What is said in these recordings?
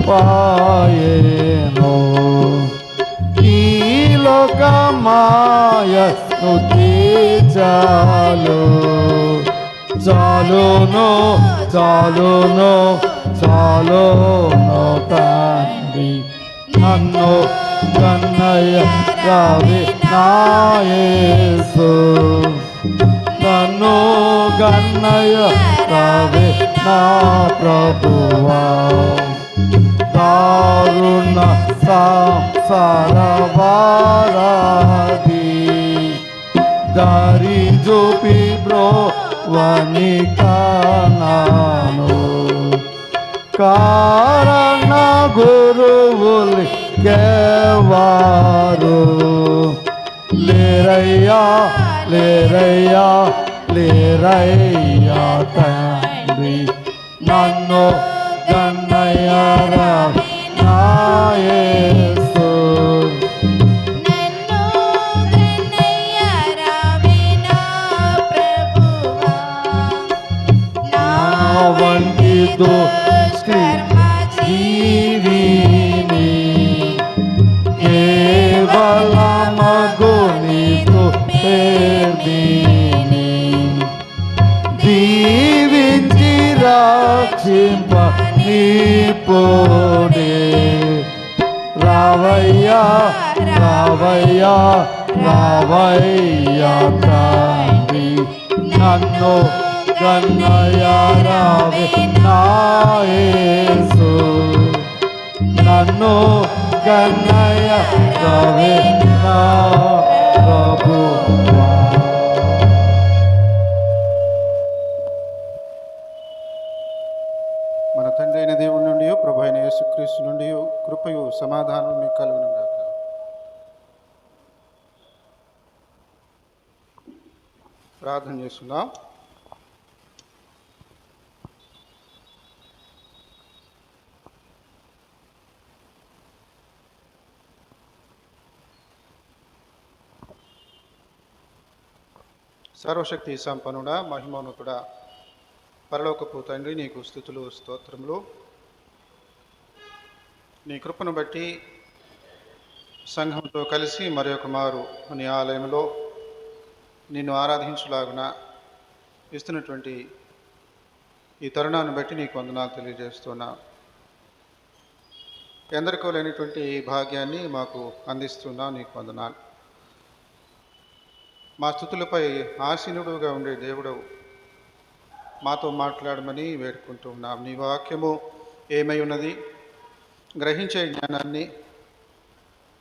పాయెను ఈ లోక మాయను తీర్చాలు చాలును చాలును చాలును తండ్రి నన్ను కన్నయ్య రావి నా యేసు నన్ను కన్నయ్య రావి నా ప్రభువా దారుణ సంసార వారాది దారి చూపి బ్రోవని కానాను కారణ గురువులు కేవారు లేరయ్యా లేరయ్యా లేరయ్యా తండ్రి నన్ను కన్నయ్య రావి నా యేసు వంటి దుష్కర్మ జీవిని కేవలమగునికు పేర్మిని దీవించి రక్షింప నీపోడే రావయ్యా రావయ్యా రావయ్యా తండ్రి నన్ను కన్నయ్య రావి నా యేసు నన్ను కన్నయ్య రావి నా ప్రభువా. మన తండ్రి అయిన దేవుని నుండి ప్రభు అయిన యేసుక్రీస్తు నుండి కృపయు సమాధానం మీకు కలుగును గాక. ప్రార్థన చేస్తున్నాం. సర్వశక్తి సంపన్నుడా మహిమోన్నతుడా పరలోకపు తండ్రి నీకు స్తుతులు స్తోత్రములు. నీ కృపను బట్టి సంఘంతో కలిసి మరొక మారు నీ ఆలయంలో నిన్ను ఆరాధించులాగున ఇస్తున్నటువంటి ఈ తరుణాన్ని బట్టి నీకు వందనాలు తెలియజేస్తున్నా. ఎందరికో లేనటువంటి ఈ భాగ్యాన్ని మాకు అందిస్తున్నా నీకు వందనాలు. మా స్థుతులపై ఆసీనుడుగా ఉండే దేవుడవు మాతో మాట్లాడమని వేడుకుంటూ ఉన్నాం. నీ వాక్యము ఏమై ఉన్నది, గ్రహించే జ్ఞానాన్ని,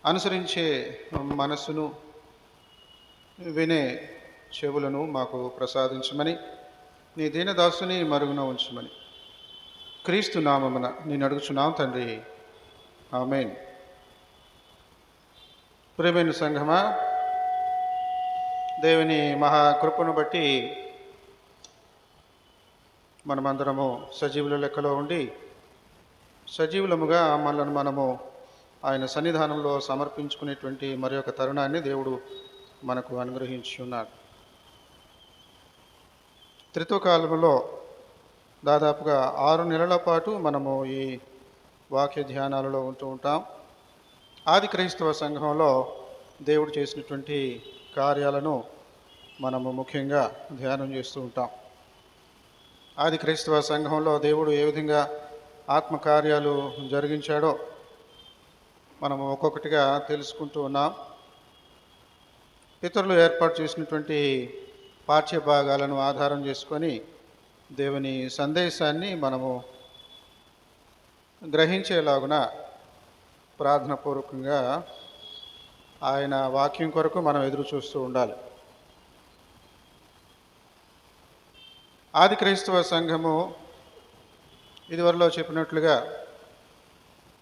అనుసరించే మనస్సును, వినే చెవులను మాకు ప్రసాదించమని నీ దీనదాసుని మరుగున ఉంచమని క్రీస్తు నామమున నేను అడుగుచున్నాం తండ్రి, ఆమేన్. ప్రియమైన సంఘమా, దేవుని మహాకృపను బట్టి మనమందరము సజీవుల లెక్కలో ఉండి సజీవులముగా మనము ఆయన సన్నిధానంలో సమర్పించుకునేటువంటి మరి ఒక తరుణాన్ని దేవుడు మనకు అనుగ్రహించి ఉన్నాడు. త్రిత్వకాలంలో దాదాపుగా 6 నెలల పాటు మనము ఈ వాక్య ధ్యానాలలో ఉంటూ ఉంటాం. ఆది క్రైస్తవ సంఘంలో దేవుడు చేసినటువంటి కార్యాలను మనము ముఖ్యంగా ధ్యానం చేస్తూ ఉంటాం. ఆది క్రైస్తవ సంఘంలో దేవుడు ఏ విధంగా ఆత్మకార్యాలు జరిగించాడో మనము ఒక్కొక్కటిగా తెలుసుకుంటూ ఉన్నాం. పితరులు ఏర్పాటు చేసినటువంటి పాఠ్య భాగాలను ఆధారం చేసుకొని దేవుని సందేశాన్ని మనము గ్రహించేలాగున ప్రార్థనాపూర్వకంగా ఆయన వాక్యం కొరకు మనం ఎదురు చూస్తూ ఉండాలి. ఆది క్రైస్తవ సంఘము ఇదివరలో చెప్పినట్లుగా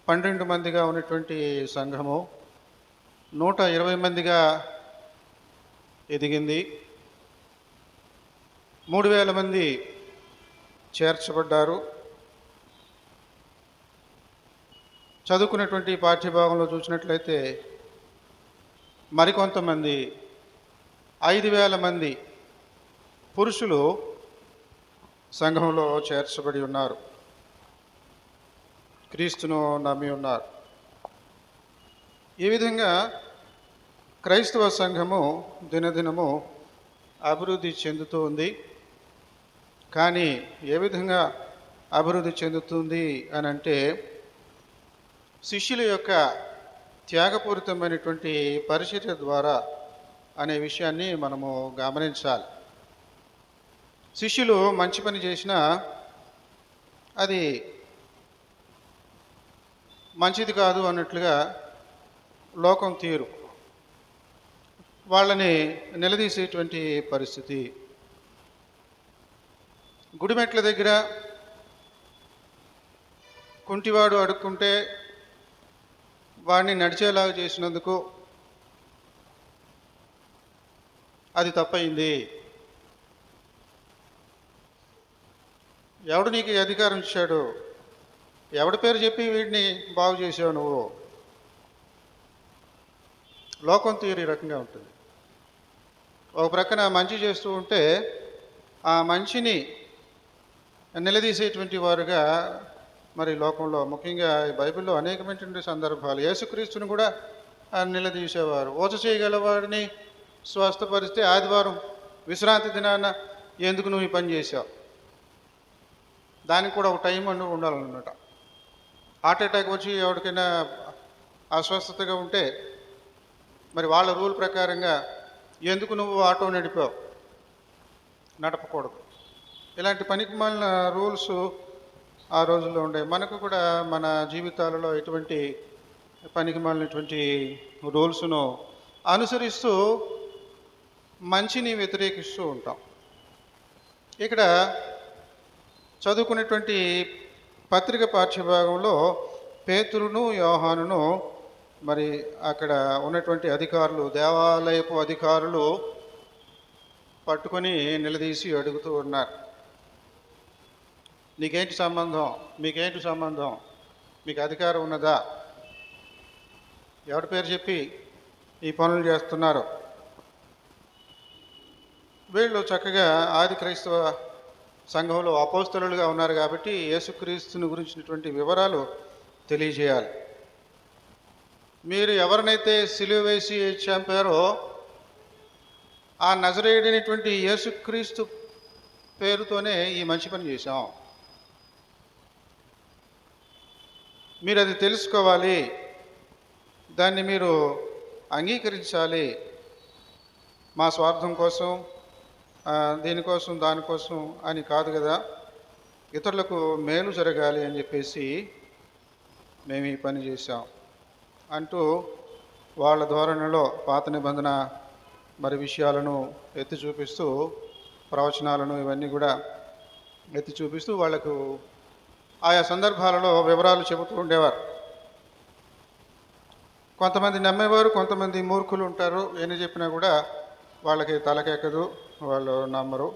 12 మందిగా ఉన్నటువంటి సంఘము 120 మందిగా ఎదిగింది. 3000 మంది చేర్చబడ్డారు. చదువుకున్నటువంటి పాఠ్యభాగంలో చూసినట్లయితే మరికొంతమంది 5000 మంది పురుషులు సంఘంలో చేర్చబడి ఉన్నారు. క్రీస్తును నమ్మి ఉన్నారు. ఈ విధంగా క్రైస్తవ సంఘము దినదినము అభివృద్ధి చెందుతూ ఉంది. కానీ ఏ విధంగా అభివృద్ధి చెందుతుంది అని అంటే, శిష్యుల యొక్క త్యాగపూరితమైనటువంటి పరిచర్య ద్వారా అనే విషయాన్ని మనము గమనించాలి. శిష్యులు మంచి పని చేసినా అది మంచిది కాదు అన్నట్లుగా లోకం తీరు వాళ్ళని నిలదీసేటువంటి పరిస్థితి. గుడిమెట్ల దగ్గర కుంటివాడు అడుక్కుంటే వాడిని నడిచేలాగా చేసినందుకు అది తప్పయింది. ఎవడు నీకు ఈ అధికారం ఇచ్చాడు? ఎవడి పేరు చెప్పి వీడిని బాగు చేసావు నువ్వు? లోకం తీరు ఈ రకంగా ఉంటుంది. ఒక ప్రక్కన మంచి చేస్తూ ఉంటే ఆ మంచిని నిలదీసేటువంటి వారుగా మరి లోకంలో, ముఖ్యంగా ఈ బైబిల్లో అనేకమైనటువంటి సందర్భాలు, యేసుక్రీస్తుని కూడా నిలదీసేవారు. ఓచ చేయగలవాడిని స్వస్థపరిస్తే ఆదివారం విశ్రాంతి దినాన ఎందుకు నువ్వు ఈ పని చేసావు? దానికి కూడా ఒక టైం అంటూ ఉండాలన్నమాట. హార్ట్ అటాక్ వచ్చి ఎవరికైనా అస్వస్థతగా ఉంటే మరి వాళ్ళ రూల్ ప్రకారంగా ఎందుకు నువ్వు ఆటో నడిపావు? నడపకూడదు. ఇలాంటి పనికి మాలిన రూల్స్ ఆ రోజుల్లో ఉండే. మనకు కూడా మన జీవితాలలో ఎటువంటి పనికి మాలినటువంటి రూల్స్ను అనుసరిస్తూ మంచిని వ్యతిరేకిస్తూ ఉంటాం. ఇక్కడ చదువుకునేటువంటి పత్రిక పాఠ్యభాగంలో పేతురును యోహానును మరి అక్కడ ఉన్నటువంటి అధికారులు, దేవాలయపు అధికారులు పట్టుకొని నిలదీసి అడుగుతూ ఉన్నారు, నీకేంటి సంబంధం? మీకేంటి సంబంధం? మీకు అధికారం ఉన్నదా? ఎవరి పేరు చెప్పి ఈ పనులు చేస్తున్నారు? వీళ్ళు చక్కగా ఆది క్రైస్తవ సంఘంలో అపోస్తలులుగా ఉన్నారు కాబట్టి యేసుక్రీస్తుని గురించినటువంటి వివరాలు తెలియజేయాలి. మీరు ఎవరినైతే సిలువ వేసి చంపారో ఆ నజరేయుడైనటువంటి యేసుక్రీస్తు పేరుతోనే ఈ మంచి పని చేశాం. మీరు అది తెలుసుకోవాలి, దాన్ని మీరు అంగీకరించాలి. మా స్వార్థం కోసం, దీనికోసం దానికోసం అని కాదు కదా, ఇతరులకు మేలు జరగాలి అని చెప్పేసి మేము ఈ పని చేశాం అంటూ వాళ్ళ ధోరణిలో పాత నిబంధన మరి విషయాలను ఎత్తి చూపిస్తూ, ప్రవచనాలను ఇవన్నీ కూడా ఎత్తి చూపిస్తూ వాళ్లకు ఆయా సందర్భాలలో వివరాలు చెబుతూ ఉండేవారు. కొంతమంది నమ్మేవారు, కొంతమంది మూర్ఖులు ఉంటారు. ఎన్ని చెప్పినా కూడా వాళ్ళకి తలకెక్కదు, వాళ్ళు నమ్మరు.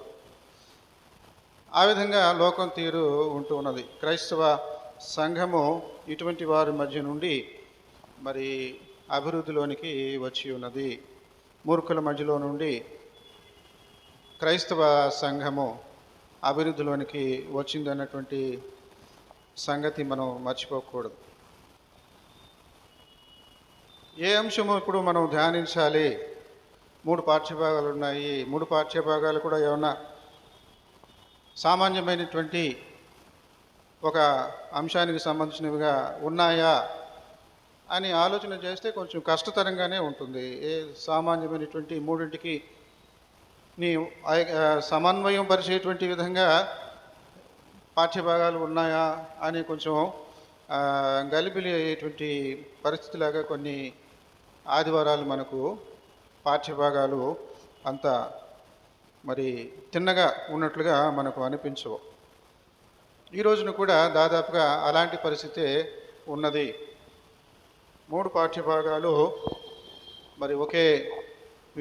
ఆ విధంగా లోకం తీరు ఉంటూ ఉన్నది. క్రైస్తవ సంఘము ఇటువంటి వారి మధ్య నుండి మరి అభివృద్ధిలోనికి వచ్చి ఉన్నది. మూర్ఖుల మధ్యలో నుండి క్రైస్తవ సంఘము అభివృద్ధిలోనికి వచ్చిందన్నటువంటి సంగతి మనం మర్చిపోకూడదు. ఏ అంశము ఇప్పుడు మనం ధ్యానించాలి? 3 పాఠ్యభాగాలు ఉన్నాయి. 3 పాఠ్యభాగాలు కూడా ఏమన్నా సామాన్యమైనటువంటి ఒక అంశానికి సంబంధించినవిగా ఉన్నాయా అని ఆలోచన చేస్తే కొంచెం కష్టతరంగానే ఉంటుంది. ఏ సామాన్యమైనటువంటి 3టికి నీ సమన్వయం పరిచేటువంటి విధంగా పాఠ్యభాగాలు ఉన్నాయా అని కొంచెం గలిబిలి అయ్యేటువంటి పరిస్థితిలాగా కొన్ని ఆదివారాలు మనకు పాఠ్యభాగాలు అంత మరి తిన్నగా ఉన్నట్లుగా మనకు అనిపించవు. ఈ రోజున కూడా దాదాపుగా అలాంటి పరిస్థితే ఉన్నది. 3 పాఠ్యభాగాలు మరి ఒకే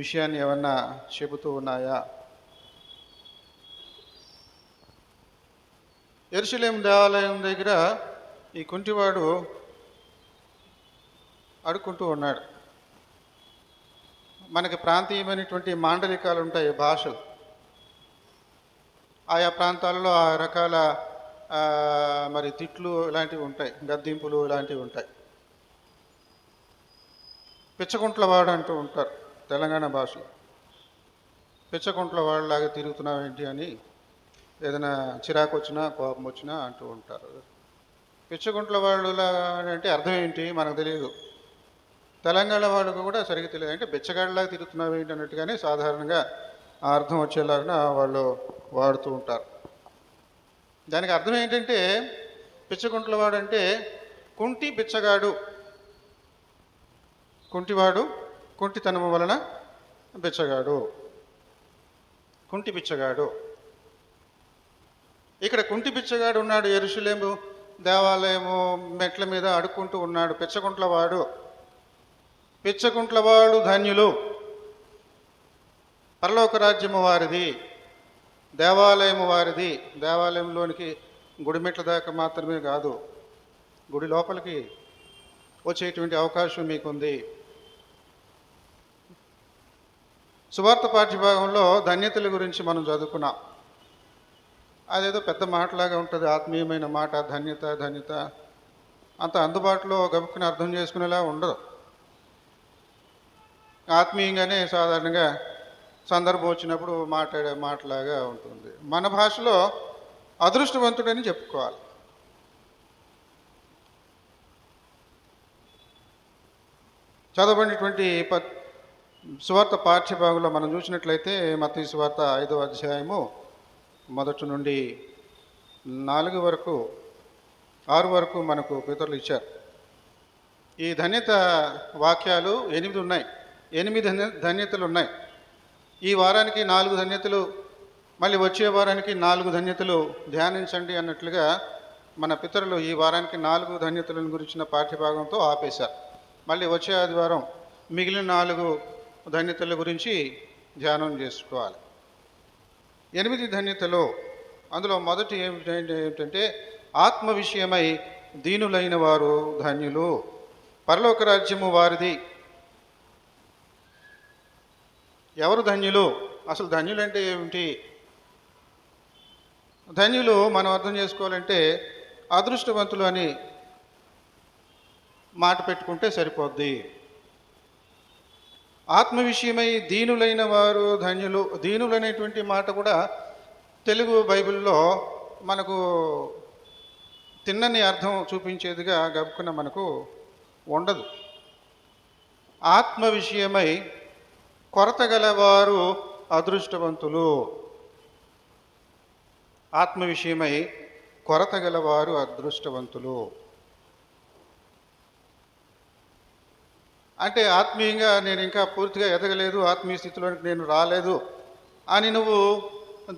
విషయాన్ని ఏమన్నా చెబుతూ ఉన్నాయా? యెరూషలేము దేవాలయం దగ్గర ఈ కుంటివాడు అడుక్కుంటూ ఉన్నాడు. మనకి ప్రాంతీయమైనటువంటి మాండలికాలు ఉంటాయి, భాషలు. ఆయా ప్రాంతాలలో ఆ రకాల మరి తిట్లు ఇలాంటివి ఉంటాయి, గద్దింపులు ఇలాంటివి ఉంటాయి. పిచ్చకుంట్లవాడు అంటూ ఉంటారు తెలంగాణ భాషలో. పిచ్చకుంట్ల వాళ్ళలాగా తిరుగుతున్నావేంటి అని ఏదైనా చిరాకు వచ్చినా కోపం వచ్చినా అంటూ ఉంటారు. పిచ్చకుంట్ల వాళ్ళులా అంటే అర్థం ఏంటి మనకు తెలియదు. తెలంగాణ వాళ్ళకు కూడా సరిగ్గా తెలియదు. అంటే బిచ్చగాడిలాగా తిరుగుతున్నావేంటి అన్నట్టుగానే సాధారణంగా ఆ అర్థం వచ్చేలాగా వాళ్ళు వాడుతూ ఉంటారు. దానికి అర్థం ఏంటంటే పిచ్చకుంట్లవాడు అంటే కుంటి బిచ్చగాడు, కుంటివాడు, కుంటితనము వలన బిచ్చగాడు, కుంటి బిచ్చగాడు. ఇక్కడ కుంటి బిచ్చగాడు ఉన్నాడు, యెరూషలేము దేవాలయము మెట్ల మీద అడుక్కుంటూ ఉన్నాడు. పిచ్చకుంట్లవాడు, పిచ్చకుంట్లవాడు ధన్యులు, పరలోక రాజ్యము వారిది, దేవాలయము వారిది. దేవాలయంలోనికి గుడి మెట్ల దాకా మాత్రమే కాదు, గుడి లోపలికి వచ్చేటువంటి అవకాశం మీకుంది. సువార్త పాఠ్యభాగంలో ధన్యతల గురించి మనం చదువుకున్నాం. అదేదో పెద్ద మాటలాగా ఉంటుంది, ఆత్మీయమైన మాట. ధన్యత ధన్యత అంత అందుబాటులో గబుక్కుని అర్థం చేసుకునేలా ఉండదు. ఆత్మీయంగానే సాధారణంగా సందర్భం వచ్చినప్పుడు మాట్లాడే మాటలాగా ఉంటుంది. మన భాషలో అదృష్టవంతుడని చెప్పుకోవాలి. చదవబడినటువంటి సువార్త పాఠ్యభాగంలో మనం చూసినట్లయితే మత్తయి సువార్త 5వ అధ్యాయము 1 నుండి 4 వరకు 6 వరకు మనకు పితరులు ఇచ్చారు. ఈ ధన్యత వాక్యాలు 8 ఉన్నాయి. 8 ధన్యతలు ఉన్నాయి. ఈ వారానికి 4 ధన్యతలు, మళ్ళీ వచ్చే వారానికి 4 ధన్యతలు ధ్యానించండి అన్నట్లుగా మన పితరులు ఈ వారానికి 4 ధన్యతలను గురించిన పాఠ్యభాగంతో ఆపేశారు. మళ్ళీ వచ్చే ఆదివారం మిగిలిన 4 ధన్యతల గురించి ధ్యానం చేసుకోవాలి. 8 ధన్యతలు, అందులో మొదటి ఏమిటంటే ఆత్మ విషయమై దీనులైన వారు ధన్యులు, పరలోక రాజ్యము వారిది. ఎవరు ధన్యులు? అసలు ధన్యులు అంటే ఏమిటి? ధన్యులు మనం అర్థం చేసుకోవాలంటే అదృష్టవంతులు అని మాట పెట్టుకుంటే సరిపోద్ది. ఆత్మ విషయమై దీనులైన వారు ధన్యులు. దీనులు అనేటువంటి మాట కూడా తెలుగు బైబిల్లో మనకు తిన్నని అర్థం చూపించేదిగా గబుక్కున మనకు ఉండదు. ఆత్మ విషయమై కొరత గలవారు అదృష్టవంతులు. ఆత్మ విషయమై కొరత గలవారు అదృష్టవంతులు అంటే ఆత్మీయంగా నేను ఇంకా పూర్తిగా ఎదగలేదు, ఆత్మీయ స్థితిలోనికి నేను రాలేదు అని నువ్వు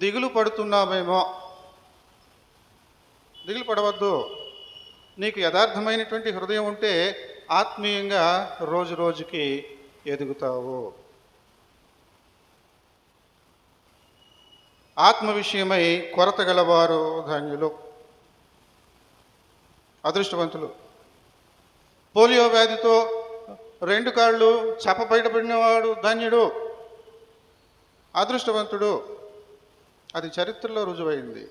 దిగులు పడుతున్నావేమో. దిగులు పడవద్దు. నీకు యథార్థమైనటువంటి హృదయం ఉంటే ఆత్మీయంగా రోజు రోజుకి ఎదుగుతావు. ఆత్మ విషయమై కొరత గలవారు ధన్యులు, అదృష్టవంతులు. పోలియో వ్యాధితో 2 కాళ్ళు చప్ప బయటపడినవాడు ధన్యుడు, అదృష్టవంతుడు. అది చరిత్రలో రుజువైంది.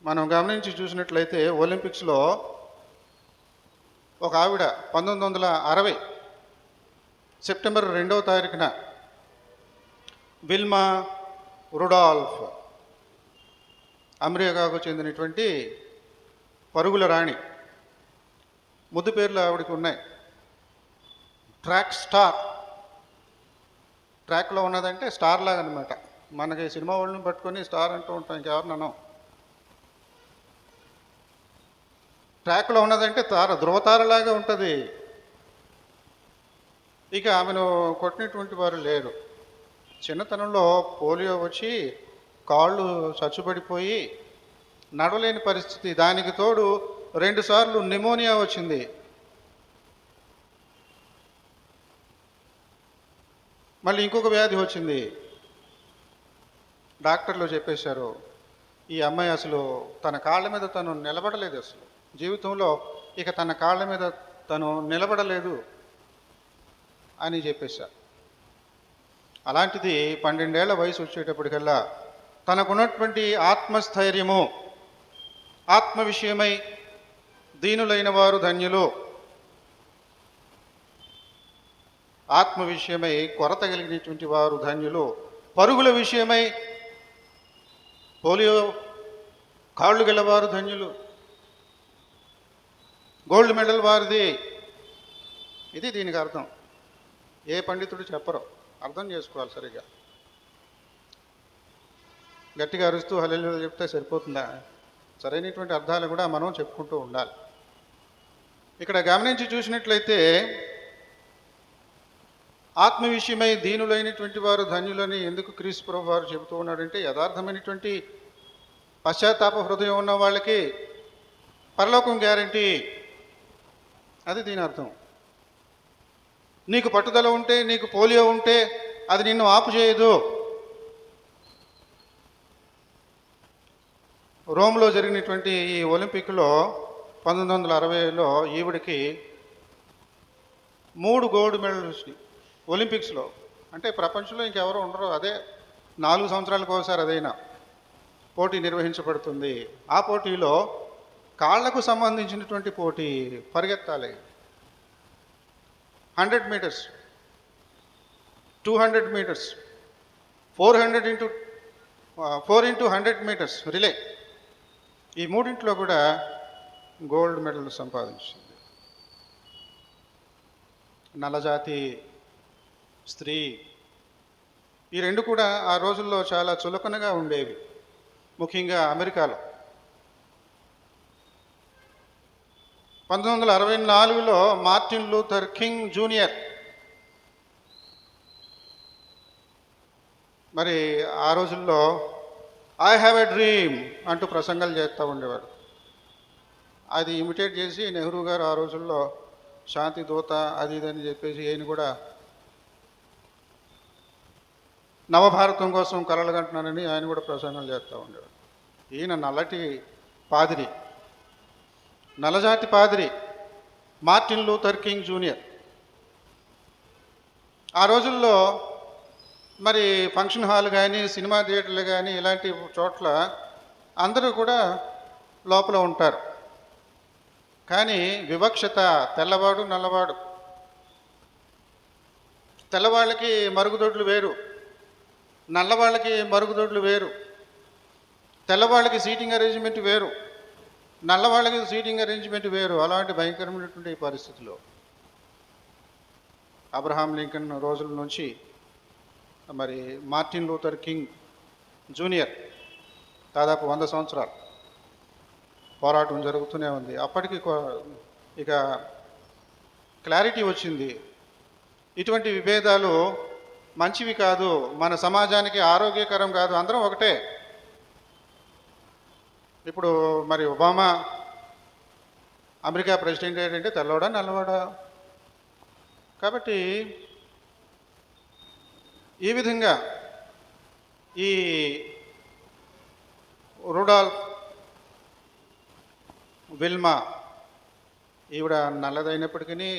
మనం గమనించి చూసినట్లయితే ఒలింపిక్స్లో ఒక ఆవిడ 1960 సెప్టెంబర్ 2వ తారీఖున విల్మా రుడాల్ఫ్, అమెరికాకు చెందినటువంటి పరుగుల రాణి. ముద్దు పేర్లు ఆవిడకి ఉన్నాయి. Track star. ట్రాక్లో ఉన్నదంటే స్టార్ లాగా అనమాట. మనకి సినిమా వాళ్ళని పట్టుకొని స్టార్ అంటూ ఉంటాం, ఇంకెవరినో. ట్రాక్లో ఉన్నదంటే తార, ధ్రువతారలాగా ఉంటుంది. ఇక ఆమెను కొట్టినటువంటి వారు లేరు. చిన్నతనంలో పోలియో వచ్చి కాళ్ళు చచ్చుబడిపోయి నడవలేని పరిస్థితి. దానికి తోడు 2 సార్లు నిమోనియా వచ్చింది. మళ్ళీ ఇంకొక వ్యాధి వచ్చింది. డాక్టర్లు చెప్పేశారు, ఈ అమ్మాయి అసలు తన కాళ్ళ మీద తను నిలబడలేదు, అసలు జీవితంలో ఇక తన కాళ్ళ మీద తను నిలబడలేదు అని చెప్పేశారు. అలాంటిది 12 ఏళ్ల వయసు వచ్చేటప్పటికల్లా తనకున్నటువంటి ఆత్మస్థైర్యము, ఆత్మ విషయమై దీనులైన వారు ధన్యులు, ఆత్మ విషయమై కొరత కలిగినటువంటి వారు ధన్యులు, పరుగుల విషయమై పోలియో కాళ్ళు గెలవారు ధన్యులు, గోల్డ్ మెడల్ వారిది. ఇది దీనికి అర్థం. ఏ పండితుడు చెప్పరు, అర్థం చేసుకోవాలి సరిగ్గా. గట్టిగా అరుస్తూ హల్లెలూయా చెప్తే సరిపోతుందా? సరైనటువంటి అర్థాలు కూడా మనం చెప్పుకుంటూ ఉండాలి. ఇక్కడ గమనించి చూసినట్లయితే ఆత్మ విషయమై దీనులైనటువంటి వారు ధన్యులని ఎందుకు క్రీస్తు ప్రభువు వారు చెబుతూ ఉన్నాడంటే, యథార్థమైనటువంటి పశ్చాత్తాప హృదయం ఉన్న వాళ్ళకి పరలోకం గ్యారంటీ. అది దీని అర్థం. నీకు పట్టుదల ఉంటే, నీకు పోలియో ఉంటే అది నిన్ను ఆపు చేయదు. రోమ్లో జరిగినటువంటి ఈ ఒలింపిక్లో 1960లో ఈవిడికి 3 గోల్డ్ మెడల్ వచ్చినాయి ఒలింపిక్స్లో. అంటే ప్రపంచంలో ఇంకెవరు ఉండరు. అదే 4 సంవత్సరాలకు ఒకసారి అదైనా పోటీ నిర్వహించబడుతుంది. ఆ పోటీలో కాళ్లకు సంబంధించినటువంటి పోటీ, పరిగెత్తాలి. 100 metres, 200 metres, 4 into 100 metres relay, ఈ మూడింట్లో కూడా గోల్డ్ మెడల్ సంపాదించింది. నల్లజాతి స్త్రీ. ఈ రెండు కూడా ఆ రోజుల్లో చాలా చులకనగా ఉండేవి, ముఖ్యంగా అమెరికాలో. 1964లో మార్టిన్ లూథర్ కింగ్ జూనియర్ మరి ఆ రోజుల్లో ఐ హ్యావ్ ఎ డ్రీమ్ అంటూ ప్రసంగాలు చేస్తూ ఉండేవాడు. అది ఇమిటేట్ చేసి నెహ్రూ గారు ఆ రోజుల్లో శాంతి దూత అది ఇది అని చెప్పేసి ఈయన కూడా నవభారతం కోసం కలలు కంటున్నానని ఆయన కూడా ప్రసంగాలు చేస్తూ ఉండేవాడు. ఈయన నల్లటి పాదిరి, నల్లజాతి పాదిరి మార్టిన్ లూథర్ కింగ్ జూనియర్. ఆ రోజుల్లో మరి ఫంక్షన్ హాల్ కానీ, సినిమా థియేటర్లు కానీ, ఇలాంటి చోట్ల అందరూ కూడా లోపల ఉంటారు. కానీ వివక్షత, తెల్లవాడు నల్లవాడు, తెల్లవాళ్ళకి మరుగుదొడ్లు వేరు, నల్లవాళ్ళకి మరుగుదొడ్లు వేరు, తెల్లవాళ్ళకి సీటింగ్ అరేంజ్మెంట్ వేరు, నల్లవాళ్ళకి సీటింగ్ అరేంజ్మెంట్ వేరు. అలాంటి భయంకరమైనటువంటి పరిస్థితుల్లో అబ్రహాం లింకన్ రోజుల నుంచి మరి మార్టిన్ లూథర్ కింగ్ జూనియర్ దాదాపు 100 సంవత్సరాలు పోరాటం జరుగుతూనే ఉంది. అప్పటికి ఇక క్లారిటీ వచ్చింది, ఇటువంటి విభేదాలు మంచివి కాదు, మన సమాజానికి ఆరోగ్యకరం కాదు, అందరం ఒకటే. ఇప్పుడు మరి ఒబామా అమెరికా ప్రెసిడెంట్ ఏంటంటే తెల్లవాడా నల్లవాడా? కాబట్టి ఈ విధంగా ఈ రుడాల్ఫ్ విల్మా ఈవిడ నల్లదైనప్పటికీ,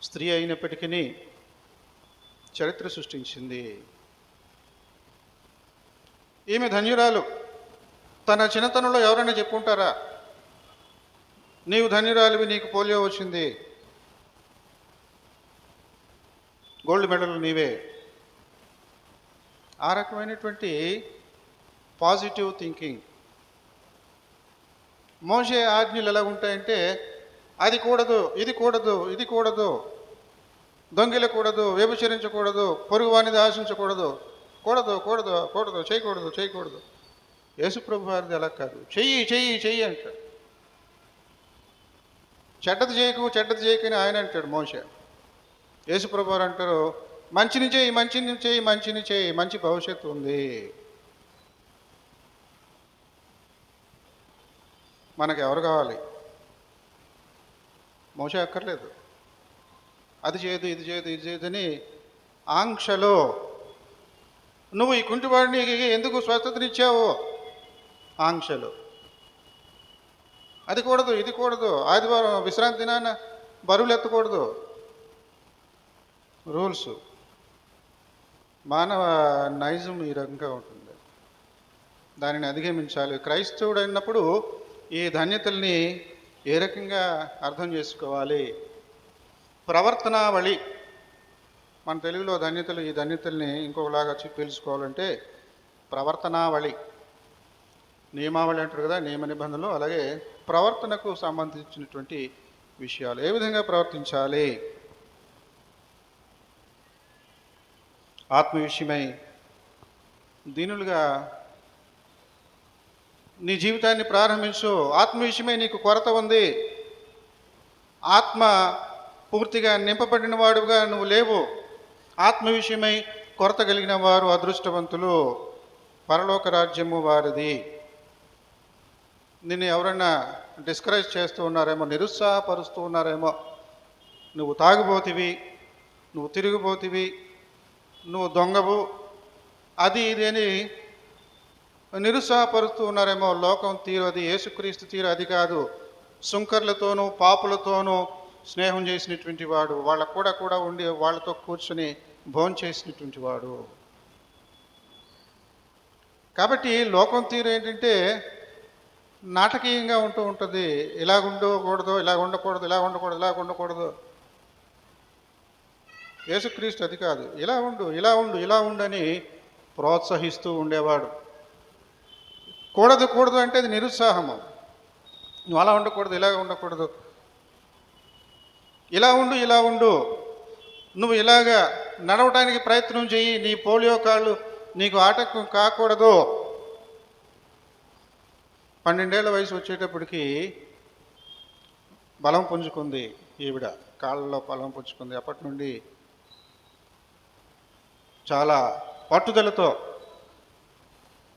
స్త్రీ అయినప్పటికీ చరిత్ర సృష్టించింది. ఈమె ధన్యురాలు. తన చిన్నతనంలో ఎవరైనా చెప్పుకుంటారా, నీవు ధన్యురాలివి, నీకు పోలియో వచ్చింది, గోల్డ్ మెడల్ నీవే? ఆ రకమైనటువంటి పాజిటివ్ థింకింగ్. మోషే ఆజ్ఞలు ఎలా ఉంటాయంటే, అది కూడదు, ఇది కూడదు, ఇది కూడదు, దొంగిలకూడదు, వ్యభిచరించకూడదు, పొరుగువానిది ఆశించకూడదు, కూడదు కూడదు కూడదు, చేయకూడదు చేయకూడదు. యేసుప్రభు వారిది అలా కాదు, చెయ్యి చెయ్యి చెయ్యి అంటాడు. చెడ్డది చేయకు, చెడ్డది చేయకని ఆయన అంటాడు మోషే. యేసుప్రభు వారు అంటారు, మంచిని చేయి, మంచిని చేయి, మంచిని చేయి, మంచి భవిష్యత్తు ఉంది. మనకు ఎవరు కావాలి? మోషే అక్కర్లేదు. అది చేయదు, ఇది చేయదు, ఇది చేయదని ఆంక్షలో నువ్వు ఈ కుంటివాడిని ఎందుకు స్వస్థతనిచ్చావు? ఆంక్షలు. అది కూడదు, ఇది కూడదు, ఆదివారం విశ్రాంతి దినాన బరువులు ఎత్తకూడదు, రూల్స్. మానవ నైజం ఈ రకంగా ఉంటుంది. దానిని అధిగమించాలి. క్రైస్తవుడు అయినప్పుడు ఈ ధన్యతల్ని ఏ రకంగా అర్థం చేసుకోవాలి? ప్రవర్తనావళి. మన తెలుగులో ధన్యతలు, ఈ ధన్యతల్ని ఇంకొకలాగా తెలుసుకోవాలంటే ప్రవర్తనావళి. నియమావళి అంటారు కదా, నియమ నిబంధనలు. అలాగే ప్రవర్తనకు సంబంధించినటువంటి విషయాలు. ఏ విధంగా ప్రవర్తించాలి? ఆత్మ విషయమై దీనులుగా నీ జీవితాన్ని ప్రారంభించు. ఆత్మ విషయమై నీకు కొరత ఉంది. ఆత్మ పూర్తిగా నింపబడిన వాడుగా నువ్వు లేవు. ఆత్మ విషయమై కొరత కలిగిన వారు అదృష్టవంతులు, పరలోక రాజ్యము వారిది. నిన్ను ఎవరన్నా డిస్కరేజ్ చేస్తూ ఉన్నారేమో, నిరుత్సాహపరుస్తూ ఉన్నారేమో, నువ్వు తాగుబోతివి, నువ్వు తిరిగిపోతివి, నువ్వు దొంగవు, అది ఇది అని నిరుత్సాహపరుస్తూ ఉన్నారేమో. లోకం తీరు అది, యేసుక్రీస్తు తీరు అది కాదు. సుంకర్లతోనూ పాపులతోనూ స్నేహం చేసినటువంటి వాడు, వాళ్ళ కూడా ఉండి వాళ్ళతో కూర్చొని భోంచేసినటువంటి వాడు. కాబట్టి లోకం తీరు ఏంటంటే నాటకీయంగా ఉంటూ ఉంటుంది. ఇలాగ ఉండకూడదు, ఇలాగ ఉండకూడదు, ఇలాగ ఉండకూడదు, ఇలాగ ఉండకూడదు. యేసుక్రీస్తు అది కాదు. ఇలా ఉండు, ఇలా ఉండు, ఇలా ఉండని ప్రోత్సహిస్తూ ఉండేవాడు. కూడదు అంటే అది నిరుత్సాహము. నువ్వు అలా ఉండకూడదు, ఇలాగ ఉండకూడదు, ఇలా ఉండు, ఇలా ఉండు, నువ్వు ఇలాగా నడవటానికి ప్రయత్నం చెయ్యి, నీ పోలియో కాళ్ళు నీకు ఆటంకం కాకూడదు. 12 ఏళ్ల వయసు వచ్చేటప్పటికి బలం పుంజుకుంది ఈవిడ, కాళ్ళలో బలం పుంజుకుంది. అప్పటి నుండి చాలా పట్టుదలతో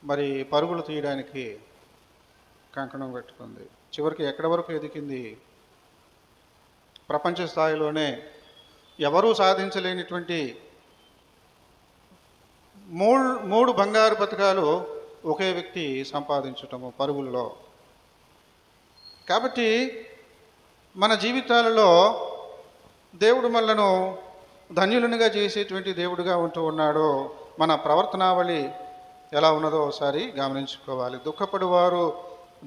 మరి పరుగులు తీయడానికి కంకణం పెట్టుకుంది. చివరికి ఎక్కడి వరకు ఎదిగింది? ప్రపంచ స్థాయిలోనే ఎవరూ సాధించలేనిటువంటి మూడు బంగారు పతకాలు ఒకే వ్యక్తి సంపాదించటము పరుగులలో. కాబట్టి మన జీవితాలలో దేవుడు మనలను ధన్యులనుగా చేసేటువంటి దేవుడుగా ఉంటూ ఉన్నాడు. మన ప్రవర్తనావళి ఎలా ఉన్నదో ఒకసారి గమనించుకోవాలి. దుఃఖపడువారు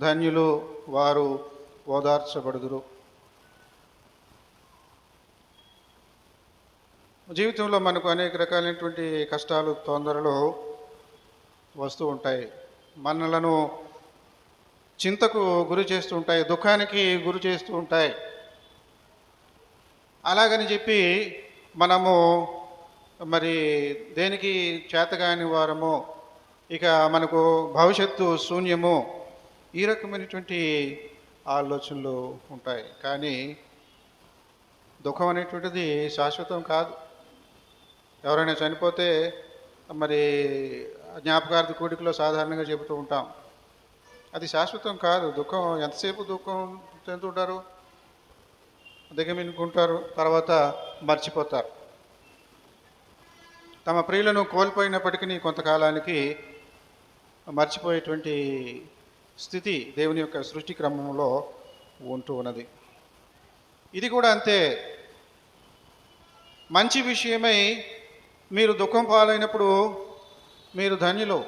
ధన్యులు, వారు ఓదార్చబడుదురు. జీవితంలో మనకు అనేక రకాలైనటువంటి కష్టాలు, తొందరలు వస్తూ ఉంటాయి. మనలను చింతకు గురి చేస్తూ ఉంటాయి, దుఃఖానికి గురి చేస్తూ ఉంటాయి. అలాగని చెప్పి మనము మరి దేనికి చేతగాని వారము, ఇక మనకు భవిష్యత్తు శూన్యము, ఈ రకమైనటువంటి ఆలోచనలు ఉంటాయి. కానీ దుఃఖం అనేటువంటిది శాశ్వతం కాదు. ఎవరైనా చనిపోతే మరి జ్ఞాపకార్థ కూడికలో సాధారణంగా చెబుతూ ఉంటాం, అది శాశ్వతం కాదు. దుఃఖం ఎంతసేపు దుఃఖం చెందుతుంటారు, దిగమినుకుంటారు, తర్వాత మర్చిపోతారు. తమ ప్రియులను కోల్పోయినప్పటికీ కొంతకాలానికి మర్చిపోయేటువంటి స్థితి దేవుని యొక్క సృష్టి క్రమంలో ఉంటూ ఉన్నది. ఇది కూడా అంతే. మంచి విషయమై మీరు దుఃఖం పాలైనప్పుడు మీరు ధన్యులు,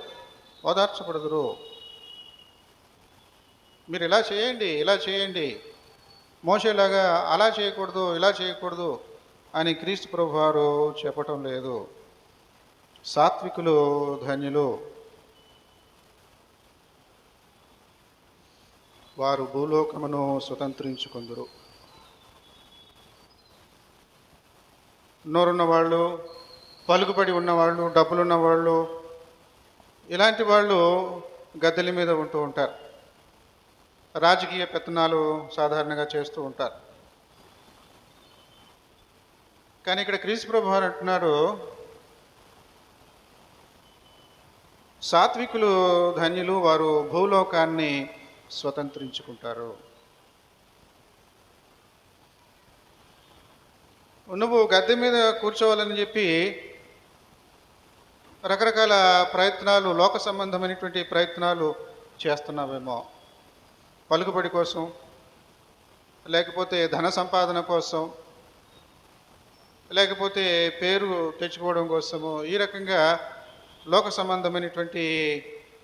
ఓదార్చబడుదురు. మీరు ఇలా చేయండి, ఇలా చేయండి, మోషేలాగా అలా చేయకూడదు, ఇలా చేయకూడదు అని క్రీస్తు ప్రభు వారు చెప్పటం లేదు. సాత్వికులు ధన్యులు, వారు భూలోకమును స్వతంత్రించుకుందురు. నోరున్నవాళ్ళు, పలుకుబడి ఉన్నవాళ్ళు, డబ్బులున్నవాళ్ళు, ఇలాంటి వాళ్ళు గద్దెల మీద ఉంటూ ఉంటారు. రాజకీయ పెత్తనాలు సాధారణంగా చేస్తూ ఉంటారు. కానీ ఇక్కడ క్రీస్తు ప్రభు వారు అంటున్నారు, సాత్వికులు ధన్యులు, వారు భూలోకాన్ని స్వతంత్రించుకుంటారు. నువ్వు గద్దె మీద కూర్చోవాలని చెప్పి రకరకాల ప్రయత్నాలు, లోక సంబంధమైనటువంటి ప్రయత్నాలు చేస్తున్నావేమో. పలుకుబడి కోసం, లేకపోతే ధన సంపాదన కోసం, లేకపోతే పేరు తెచ్చుకోవడం కోసము, ఈ రకంగా లోక సంబంధమైనటువంటి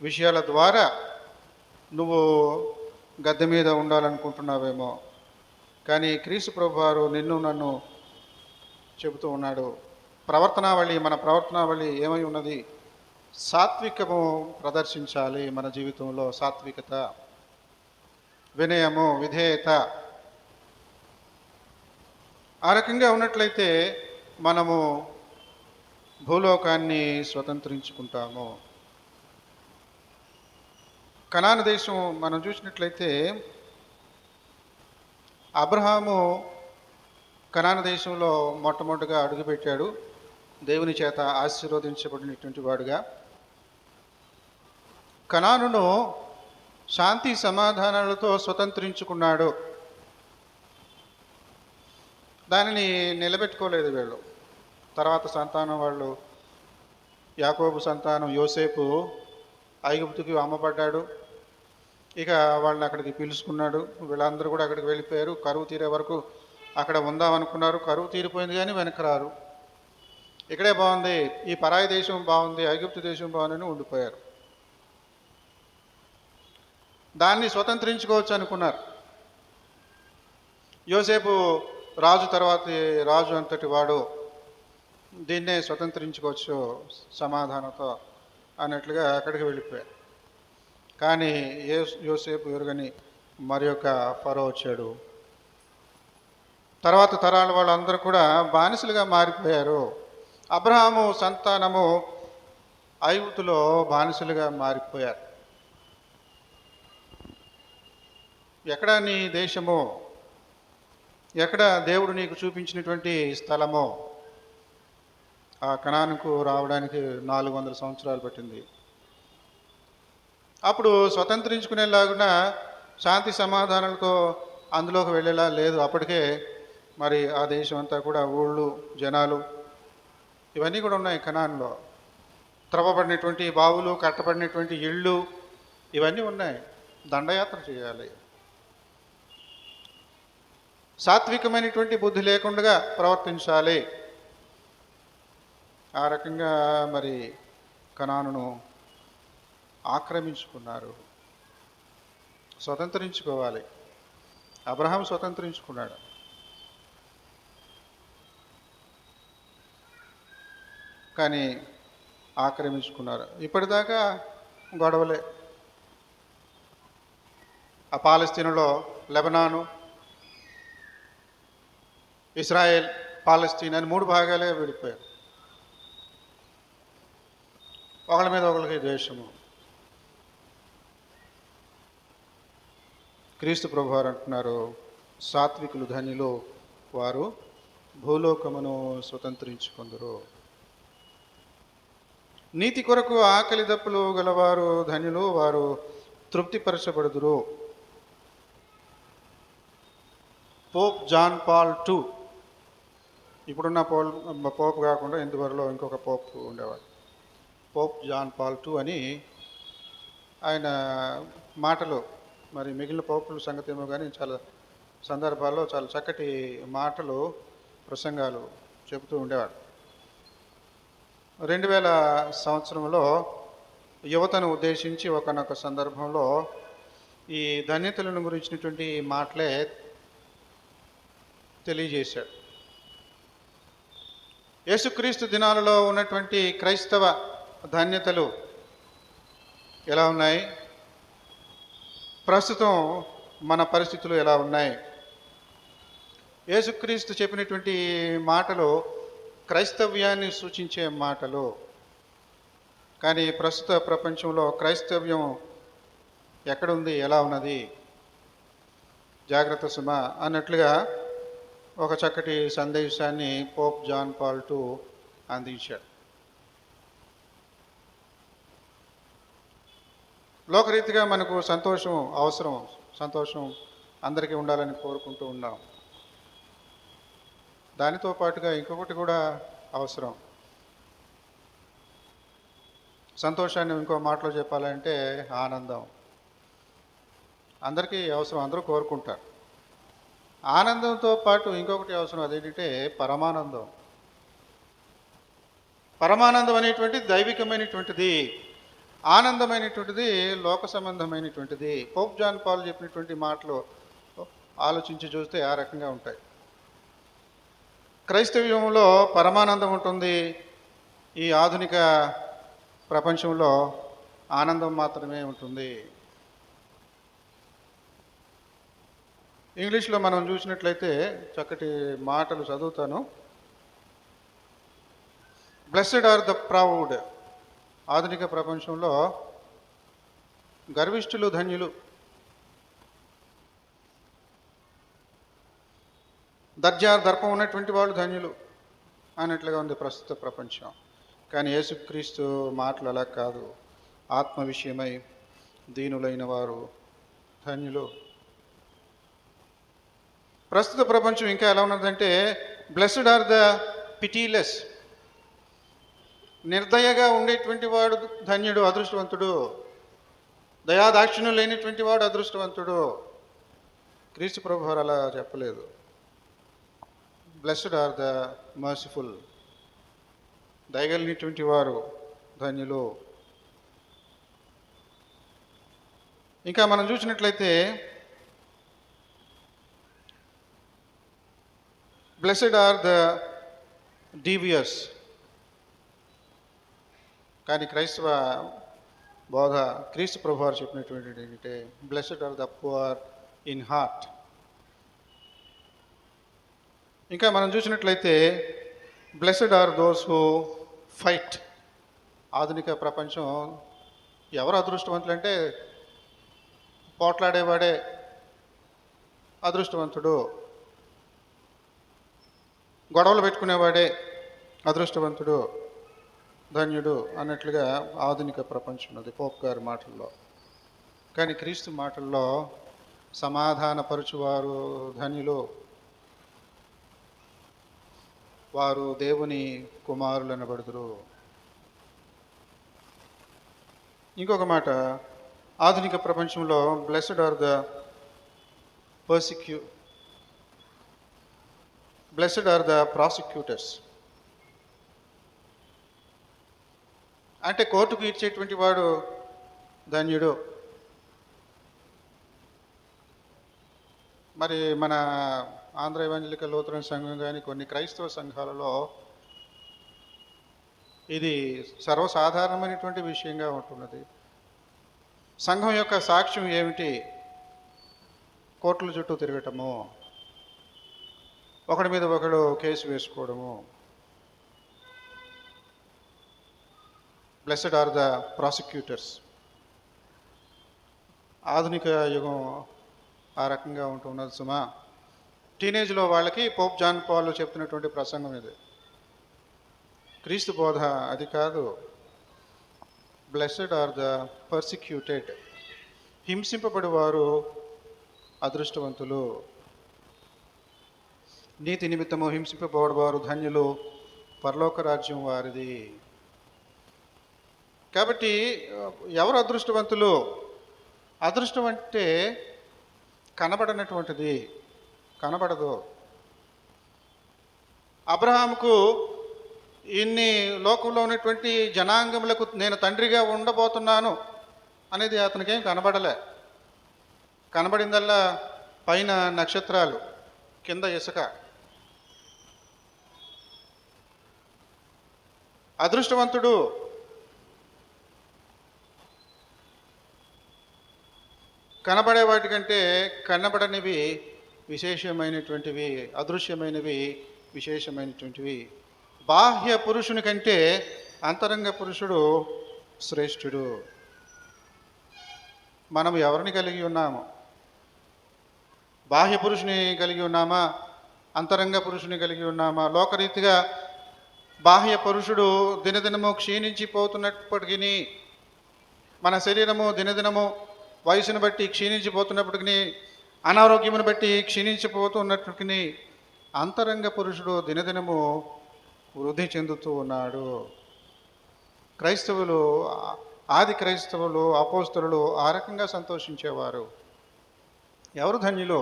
విషయాల ద్వారా నువ్వు గద్దె మీద ఉండాలనుకుంటున్నావేమో. కానీ క్రీస్తు ప్రభువారు నిన్ను నన్ను చెబుతూ ఉన్నాడు. మన ప్రవర్తనావళి ఏమై ఉన్నది? సాత్వికము ప్రదర్శించాలి. మన జీవితంలో సాత్వికత, వినయము, విధేయత. ఆ రకంగా ఉన్నట్లయితే మనము భూలోకాన్ని స్వతంత్రించుకుంటాము. కనాను దేశం మనం చూసినట్లయితే అబ్రహాము కనాను దేశంలో మొట్టమొదటిగా అడుగుపెట్టాడు, దేవుని చేత ఆశీర్వదించబడినటువంటి వాడుగా. కనానును శాంతి సమాధానాలతో స్వతంత్రించుకున్నాడు. దానిని నిలబెట్టుకోలేదు వీళ్ళు. తర్వాత సంతానం వాళ్ళు, యాకోబు సంతానం యోసేపు ఐగుప్తుకి అమ్మబడ్డాడు. ఇక వాళ్ళని అక్కడికి పిలుచుకున్నాడు. వీళ్ళందరూ కూడా అక్కడికి వెళ్ళిపోయారు. కరువు తీరే వరకు అక్కడ ఉందామనుకున్నారు. కరువు తీరిపోయింది కానీ వెనక్కి రారు. ఇక్కడే బాగుంది, ఈ పరాయి దేశం బాగుంది, ఐగుప్తు దేశం బాగుందని ఉండిపోయారు. దాన్ని స్వతంత్రించుకోవచ్చు అనుకున్నారు. యోసేపు రాజు తర్వాత రాజు అంతటి వాడు, దీన్నే స్వతంత్రించుకోవచ్చు సమాధానంతో అన్నట్లుగా అక్కడికి వెళ్ళిపోయారు. కానీ యోసేపు ఎరుగని మరి యొక్క ఫరో వచ్చాడు. తర్వాత తరాల వాళ్ళందరూ కూడా బానిసలుగా మారిపోయారు. అబ్రహాము సంతానము ఐగుప్తులో బానిసలుగా మారిపోయారు. ఎక్కడ నీ దేశమో, ఎక్కడ దేవుడు నీకు చూపించినటువంటి స్థలమో? ఆ కనానుకు రావడానికి 400 సంవత్సరాలు పట్టింది. అప్పుడు స్వతంత్రించుకునేలాగున శాంతి సమాధానాలతో అందులోకి వెళ్ళేలా లేదు. అప్పటికే మరి ఆ దేశం అంతా కూడా ఊళ్ళు, జనాలు ఇవన్నీ కూడా ఉన్నాయి. కనాన్లో త్రవ్వబడినటువంటి బావులు, కట్టబడినటువంటి ఇళ్ళు ఇవన్నీ ఉన్నాయి. దండయాత్ర చేయాలి. సాత్వికమైనటువంటి బుద్ధి లేకుండా ప్రవర్తించాలి. ఆ రకంగా మరి కనానును ఆక్రమించుకున్నారు. స్వతంత్రించుకోవాలి. అబ్రహాం స్వతంత్రించుకున్నాడు. కానీ ఆక్రమించుకున్నారు. ఇప్పటిదాకా గొడవలే. ఆ పాలస్తీనాలో లెబనాను, ఇస్రాయేల్, పాలస్తీన్ అని 3 భాగాలే విడిపోయారు. ఒకళ్ళ మీద ఒకరికి ద్వేషము. క్రీస్తు ప్రభువారు అంటున్నారు, సాత్వికులు ధన్యులు, వారు భూలోకమును స్వతంత్రించుకొందురు. నీతి కొరకు ఆకలి దప్పులు గలవారు ధన్యులు, వారు తృప్తిపరచబడుదురు. పోప్ జాన్ పాల్ II, ఇప్పుడున్న పోప్ కాకుండా ఇంతవరలో ఇంకొక పోప్ ఉండేవాడు, పోప్ జాన్ పాల్ II అని. ఆయన మాటలు, మరి మిగిలిన పోపుల సంగతి ఏమో కానీ, చాలా సందర్భాల్లో చాలా చక్కటి మాటలు, ప్రసంగాలు చెబుతూ ఉండేవాడు. 2000 సంవత్సరంలో యువతను ఉద్దేశించి ఒకనొక సందర్భంలో ఈ ధన్యతలను గురించినటువంటి మాటలే తెలియజేశాడు. యేసుక్రీస్తు దినాలలో ఉన్నటువంటి క్రైస్తవ ధన్యతలు ఎలా ఉన్నాయి, ప్రస్తుతం మన పరిస్థితులు ఎలా ఉన్నాయి? యేసుక్రీస్తు చెప్పినటువంటి మాటలు క్రైస్తవ్యాన్ని సూచించే మాటలు. కానీ ప్రస్తుత ప్రపంచంలో క్రైస్తవ్యం ఎక్కడుంది, ఎలా ఉన్నది? జాగ్రత్త సుమ అన్నట్లుగా ఒక చక్కటి సందేశాన్ని పోప్ జాన్ పాల్ II అందించాడు. లోకరీతిగా మనకు సంతోషం అవసరం, సంతోషం అందరికీ ఉండాలని కోరుకుంటూ ఉన్నాం. దానితో పాటుగా ఇంకొకటి కూడా అవసరం. సంతోషాన్ని ఇంకో మాటలో చెప్పాలంటే ఆనందం. అందరికీ అవసరం, అందరూ కోరుకుంటారు. ఆనందంతో పాటు ఇంకొకటి అవసరం, అదేంటంటే పరమానందం. పరమానందం అనేటువంటిది దైవికమైనటువంటిది, ఆనందమైనటువంటిది లోక సంబంధమైనటువంటిది. పోప్ జాన్ పాల్ చెప్పినటువంటి మాటలు ఆలోచించి చూస్తే ఆ రకంగా ఉంటాయి. క్రైస్తవ్యంలో పరమానందం ఉంటుంది, ఈ ఆధునిక ప్రపంచంలో ఆనందం మాత్రమే ఉంటుంది. ఇంగ్లీష్లో మనం చూసినట్లయితే చక్కటి మాటలు చదువుతాను. Blessed are the proud. ఆధునిక ప్రపంచంలో గర్విష్ఠులు ధన్యులు, దర్పం ఉన్నటువంటి వాళ్ళు ధన్యులు అన్నట్లుగా ఉంది ప్రస్తుత ప్రపంచం. కానీ యేసుక్రీస్తు మాటలు అలా కాదు. ఆత్మ విషయమై దీనులైన వారు ధన్యులు. ప్రస్తుత ప్రపంచం ఇంకా ఎలా ఉన్నదంటే, బ్లెస్డ్ ఆర్ ద పిటీలెస్. నిర్దయగా ఉండేటువంటి వాడు ధన్యుడు, అదృష్టవంతుడు. దయాదాక్షిణ్యం లేనిటువంటి వాడు అదృష్టవంతుడు. క్రీస్తు ప్రభు వారు అలా చెప్పలేదు. Blessed are the merciful. దయగలిగినటువంటి వారు ధన్యులు. ఇంకా మనం చూసినట్లయితే బ్లెస్డ్ ఆర్ ద డీవియస్. కానీ క్రైస్తవ బోధ, క్రీస్తు ప్రభు వారు చెప్పినటువంటి ఏంటంటే, blessed are the poor in heart. ఇంకా మనం చూసినట్లయితే blessed are those who fight. ఆధునిక ప్రపంచం ఎవరు అదృష్టవంతులు అంటే, పోట్లాడేవాడే అదృష్టవంతుడు, గొడవలు పెట్టుకునేవాడే అదృష్టవంతుడు, ధన్యుడు అన్నట్లుగా ఆధునిక ప్రపంచం ఉన్నది పోప్ గారి మాటల్లో. కానీ క్రీస్తు మాటల్లో సమాధానపరచువారు ధన్యులు, వారు దేవుని కుమారులు అనబడుదురు. ఇంకొక మాట, ఆధునిక ప్రపంచంలో blessed are the blessed are the prosecutors. అంటే కోర్టుకు ఇచ్చేటువంటి వాడు ధన్యుడు. మరి మన ఆంధ్ర ఎవెంజలికల్ లూథరన్ సంఘం కానీ కొన్ని క్రైస్తవ సంఘాలలో ఇది సర్వసాధారణమైనటువంటి విషయంగా ఉంటున్నది. సంఘం యొక్క సాక్ష్యం ఏమిటి? కోర్టుల చుట్టూ తిరగటము, ఒకడి మీద ఒకడు కేసు వేసుకోవడము. Blessed are the prosecutors. ఆధునిక యుగం ఆ రకంగా ఉంటున్నది సుమా. టీనేజ్లో వాళ్ళకి పోప్ జాన్ పాల్ చెప్తున్నటువంటి ప్రసంగం ఇది. క్రీస్తు బోధ అది కాదు. Blessed are the persecuted. హింసింపబడి వారు అదృష్టవంతులు. నీతి నిమిత్తము హింసింపబడేవారు ధన్యులు, పరలోక రాజ్యం వారిది. కాబట్టి ఎవరు అదృష్టవంతులు? అదృష్టం అంటే కనబడనటువంటిది, కనబడదు. అబ్రహాముకు ఇన్ని లోకంలో ఉన్నటువంటి జనాంగములకు నేను తండ్రిగా ఉండబోతున్నాను అనేది అతనికేం కనబడలే. కనబడిందల్లా పైన నక్షత్రాలు, కింద ఇసుక. అదృష్టవంతుడు కనబడే వాటికంటే కనబడనివి విశేషమైనటువంటివి, అదృశ్యమైనవి విశేషమైనటువంటివి. బాహ్య పురుషుని కంటే అంతరంగ పురుషుడు శ్రేష్ఠుడు. మనం ఎవరిని కలిగి ఉన్నాము? బాహ్య పురుషుని కలిగి ఉన్నామా? అంతరంగ పురుషుని కలిగి ఉన్నామా? లోకరీతిగా బాహ్య పురుషుడు దినదినము క్షీణించిపోతున్నప్పటికీ, మన శరీరము దినదినము వయసును బట్టి క్షీణించిపోతున్నప్పటికీ, అనారోగ్యమును బట్టి క్షీణించిపోతున్నప్పటికీ, అంతరంగ పురుషుడు దినదినము వృద్ధి చెందుతూ ఉన్నాడు. క్రైస్తవులు, ఆది క్రైస్తవులు, అపోస్తలులు ఆ రకంగా సంతోషించేవారు. ఎవరు ధన్యులు?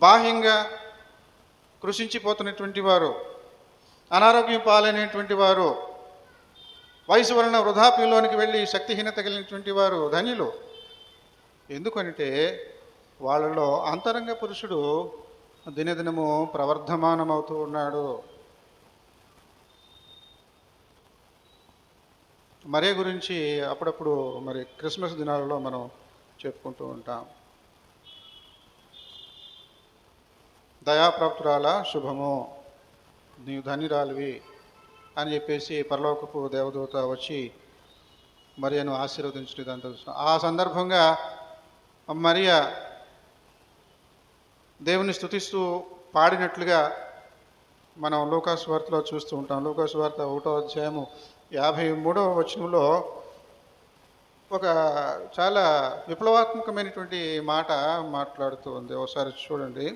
బాహ్యంగా కృషించిపోతున్నటువంటి వారు, అనారోగ్యం పాలైనటువంటి వారు, వయసు వలన వృద్ధాప్యంలోనికి వెళ్ళి శక్తిహీనత కలిగినటువంటి వారు ధన్యులు. ఎందుకంటే వాళ్ళలో అంతరంగ పురుషుడు దినదినము ప్రవర్ధమానమవుతూ ఉన్నాడు. మరే గురించి అప్పుడప్పుడు మరి క్రిస్మస్ దినాలలో మనం చెప్పుకుంటూ ఉంటాం. దయాప్రాప్తురాల శుభము, నీవు ధన్యురాలివి అని చెప్పేసి పరలోకపు దేవదూత వచ్చి మరియను ఆశీర్వదించినదంతా. ఆ సందర్భంగా మరియా దేవుని స్తుతిస్తూ పాడినట్లుగా మనం లూకాసు వార్తలో చూస్తూ ఉంటాం. లూకాసు వార్త 1వ అధ్యాయము 53వ వచనంలో ఒక చాలా విప్లవాత్మకమైనటువంటి మాట మాట్లాడుతూ ఉంది. ఒకసారి చూడండి.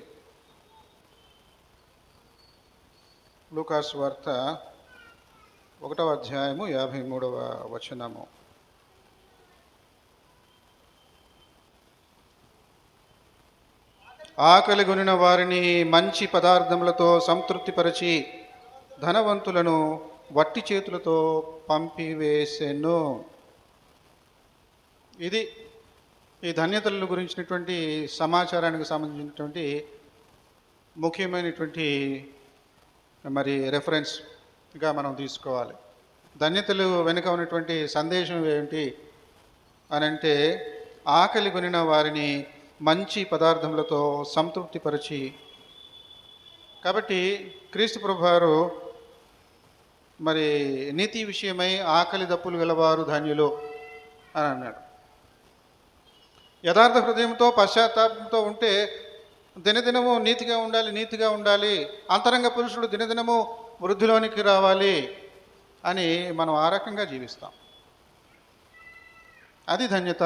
లూకాసు వార్త 1వ అధ్యాయము 53వ వచనము. ఆకలి గొనిన వారిని మంచి పదార్థములతో సంతృప్తిపరిచి ధనవంతులను వట్టి చేతులతో పంపివేసెను. ఇది ఈ ధన్యతల గురించినటువంటి సమాచారానికి సంబంధించినటువంటి ముఖ్యమైనటువంటి మరి రెఫరెన్స్గా మనం తీసుకోవాలి. ధన్యతలు వెనుక ఉన్నటువంటి సందేశం ఏమిటి అని అంటే, ఆకలి కొనిన వారిని మంచి పదార్థములతో సంతృప్తిపరిచి. కాబట్టి క్రీస్తు ప్రభువారు మరి నీతి విషయమై ఆకలి దప్పులు గలవారు ధన్యులు అని అన్నాడు. యథార్థ హృదయంతో పశ్చాత్తాపంతో ఉంటే దినదినము నీతిగా ఉండాలి, అంతరంగ పురుషుడు దినదినము వృద్ధిలోనికి రావాలి అని మనం ఆ రకంగా జీవిస్తాం. అది ధన్యత,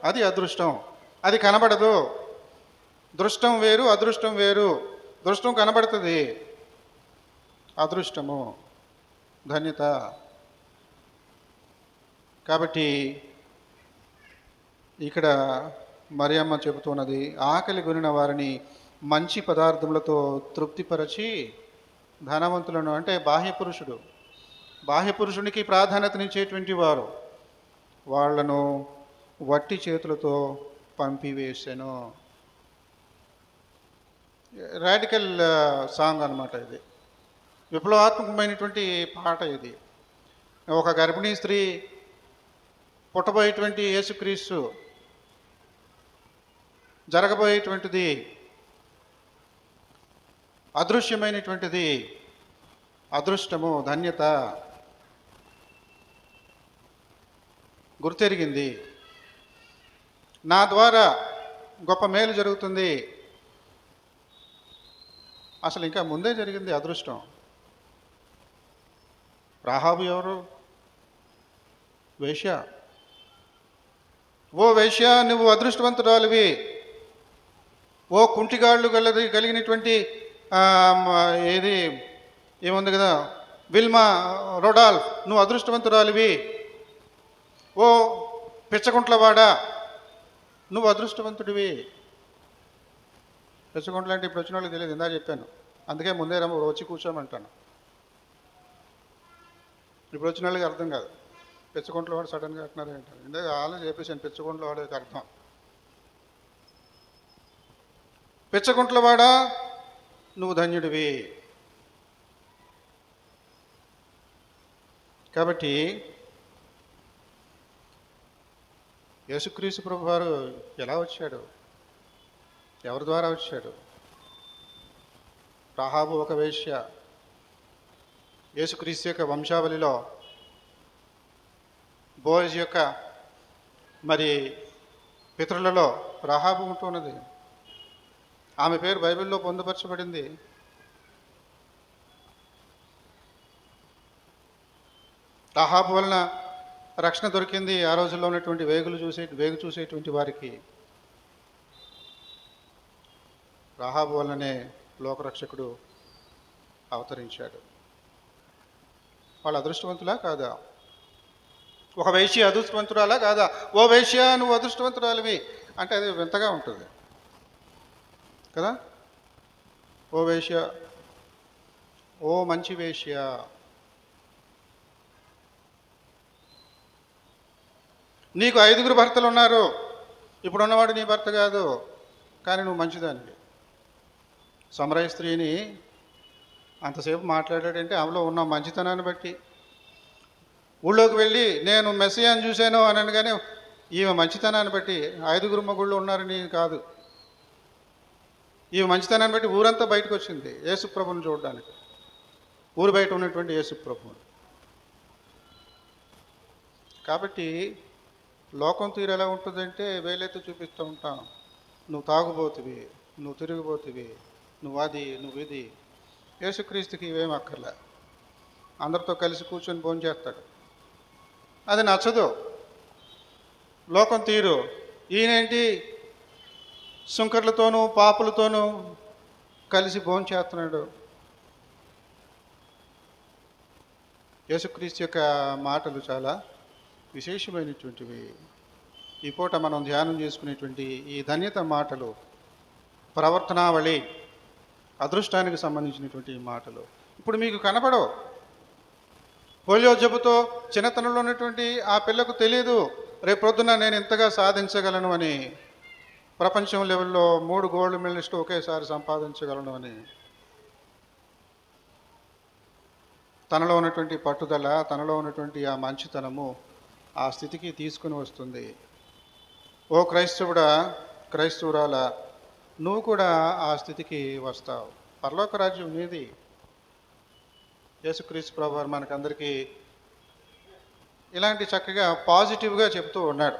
అది అదృష్టం. అది కనబడదు. దృష్టం వేరు, అదృష్టం వేరు. దృష్టం కనబడుతుంది, అదృష్టము ధన్యత. కాబట్టి ఇక్కడ మరియమ్మ చెబుతున్నది, ఆకలి కొనిన వారిని మంచి పదార్థములతో తృప్తిపరచి ధనవంతులను, అంటే బాహ్య పురుషునికి ప్రాధాన్యతనిచ్చేటువంటి వారు, వాళ్లను వట్టి చేతులతో పంపివేసెను. రాడికల్ సాంగ్ అన్నమాట ఇది. విప్లవాత్మకమైనటువంటి పాట ఇది. ఒక గర్భిణీ స్త్రీ పుట్టబోయేటువంటి యేసుక్రీస్తు, జరగబోయేటువంటిది అదృశ్యమైనటువంటిది, అదృష్టము, ధన్యత గుర్తెరిగింది. నా ద్వారా గొప్ప మేలు జరుగుతుంది. అసలు ఇంకా ముందే జరిగింది అదృష్టం. రాహాబు ఎవరు? వేశ్య. ఓ వేశ్య, నువ్వు అదృష్టవంతురాలివి. ఓ కుంటిగాళ్ళు కలిగినటువంటి ఏది ఏముంది కదా, విల్మా రొడాల్ఫ్, నువ్వు అదృష్టవంతురాలివి. ఓ పిచ్చగుంట్లవాడా, నువ్వు అదృష్టవంతుడివి. పిచ్చగుంట్ల అంటే ఇప్పుడు వచ్చిన వాళ్ళకి తెలియదు, ఇందా చెప్పాను. అందుకే ముందే వచ్చి కూర్చోమంటాను. ఇప్పుడు వచ్చిన వాళ్ళకి అర్థం కాదు. పిచ్చగుంట్ల వాడు సడన్గా అంటున్నారు ఏంటారు. ఇందాక ఆలోచన చెప్పేసాను, పిచ్చగుంట్ల వాడికి అర్థం. పిచ్చగుంట్లవాడా, నువ్వు ధన్యుడివి. కాబట్టి యేసుక్రీస్తు ప్రభువారు ఎలా వచ్చాడు? ఎవరి ద్వారా వచ్చాడు? రాహాబు ఒక వేశ్య. యేసుక్రీస్తు యొక్క వంశావళిలో బోయజ్ యొక్క మరి పితరులలో రాహాబు ఉంటున్నది. ఆమె పేరు బైబిల్లో పొందుపరచబడింది. రాహాబు వలన రక్షణ దొరికింది ఆ రోజుల్లో ఉన్నటువంటి వేగు చూసేటువంటి వారికి. రాహాబు వలననే లోకరక్షకుడు అవతరించాడు. వాళ్ళు అదృష్టవంతులా కాదా? ఒక వేశ్య అదృష్టవంతురాలా కాదా? ఓ వేశ్య, నువ్వు అదృష్టవంతురాలివి అంటే అది వింతగా ఉంటుంది కదా. ఓ వేశ్య, ఓ మంచి వేశ్య, నీకు 5 భర్తలు ఉన్నారు, ఇప్పుడున్నవాడు నీ భర్త కాదు, కానీ నువ్వు మంచిదానివి. సమరయ స్త్రీని అంతసేపు మాట్లాడాడంటే ఆమెలో ఉన్న మంచితనాన్ని బట్టి. ఊళ్ళోకి వెళ్ళి నేను మెస్సియాని చూశాను అని అనగానే ఈమె మంచితనాన్ని బట్టి 5 మగుళ్ళు ఉన్నారని కాదు, ఈమె మంచితనాన్ని బట్టి ఊరంతా బయటకు వచ్చింది యేసుప్రభుని చూడడానికి, ఊరు బయట ఉన్నటువంటి యేసుప్రభుని. కాబట్టి లోకం తీరు ఎలా ఉంటుందంటే వేలెత్తి చూపిస్తూ ఉంటాం, నువ్వు తాగుబోతువి, నువ్వు తిరిగిపోతువి, నువ్వు అది, నువ్వు ఇది. యేసుక్రీస్తుకి ఇవేం అక్కర్లే, అందరితో కలిసి కూర్చొని భోంచేస్తాడు. అది నచ్చదు లోకం తీరు. ఈయనేంటి సుంకర్లతోనూ పాపులతోనూ కలిసి భోంచేస్తున్నాడు. యేసుక్రీస్తు యొక్క మాటలు చాలా విశేషమైనటువంటివి. ఈ పూట మనం ధ్యానం చేసుకునేటువంటి ఈ ధన్యత మాటలు, ప్రవర్తనావళి, అదృష్టానికి సంబంధించినటువంటి మాటలు ఇప్పుడు మీకు కనపడవు. పోలియో జబ్బుతో చిన్నతనంలో ఉన్నటువంటి ఆ పిల్లకు తెలియదు రేపు పొద్దున నేను ఇంతగా సాధించగలను అని, ప్రపంచం లెవెల్లో 3 గోల్డ్ మెడలిస్టు ఒకేసారి సంపాదించగలను అని. తనలో ఉన్నటువంటి పట్టుదల, తనలో ఉన్నటువంటి ఆ మంచితనము ఆ స్థితికి తీసుకుని వస్తుంది. ఓ క్రైస్తవుడా, క్రైస్తవురాల, నువ్వు కూడా ఆ స్థితికి వస్తావు. పరలోక రాజ్యం నీది. యేసుక్రీస్తు ప్రభువారు మనకందరికీ ఇలాంటి చక్కగా పాజిటివ్గా చెప్తూ ఉన్నాడు.